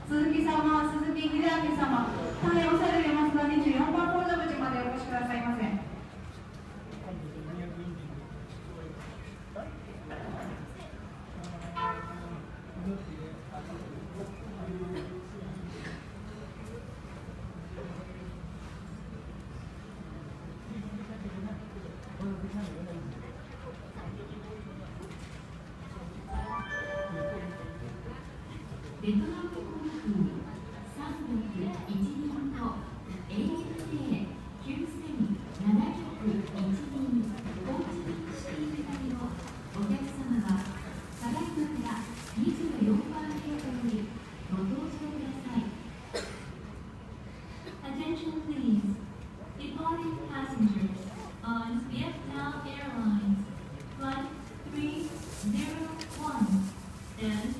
鈴木様、鈴木秀明様、関連をされるますが24番搭乗口までお越しくださいませ。ベトナム航空301便と ANA9701 便ホーチミンシティ行きのお客様はただいまから24番ゲートよりご搭乗ください。 Attention please. Departing passengers on Vietnam Airlines Flight 301 and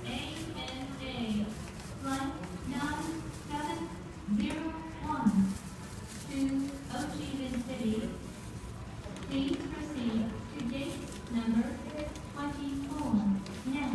ANA Flight 9701 to Ho Chi Minh City. Please proceed to gate number 24 now.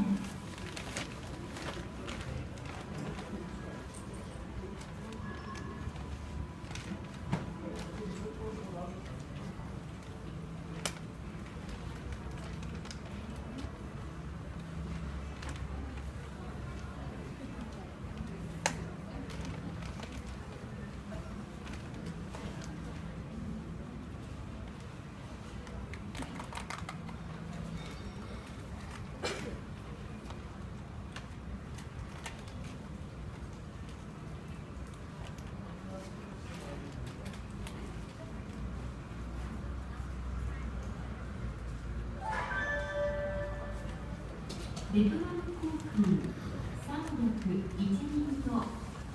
ベトナム航空301便と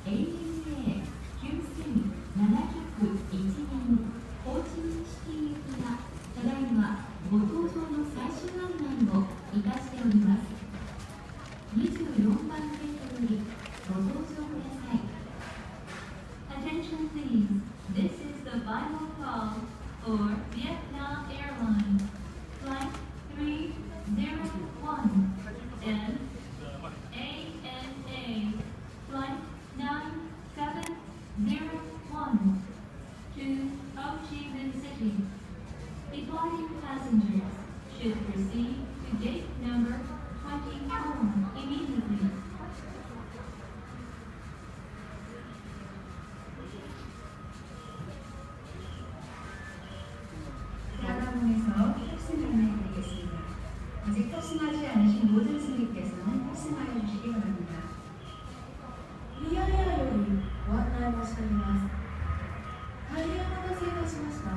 ANA9701 便ホーチミンシティ行きがただいまご搭乗の最終案内をいたしております。24番ゲートよりご搭乗ください。 Attention please. This is the final call for Vietnam Airlines Flight 301 and ANA Flight 9701 to Ho Chi Minh City. Departing passengers should proceed to gate number 24 immediately. 대한항공에서 탑승 안내해드리겠습니다. 아직 탑승하지 않으신 모든 승객께서는 탑승하여 주시기 바랍니다. ミヤネ屋よりご案内申し上げます。大変お待たせいたしました。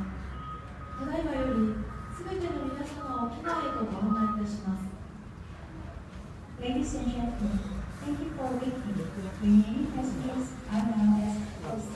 ただいまよりすべての皆様を機内へとご案内いたします。 Ladies and gentlemen, thank you for waiting. Remaining passengers are now asked to proceed.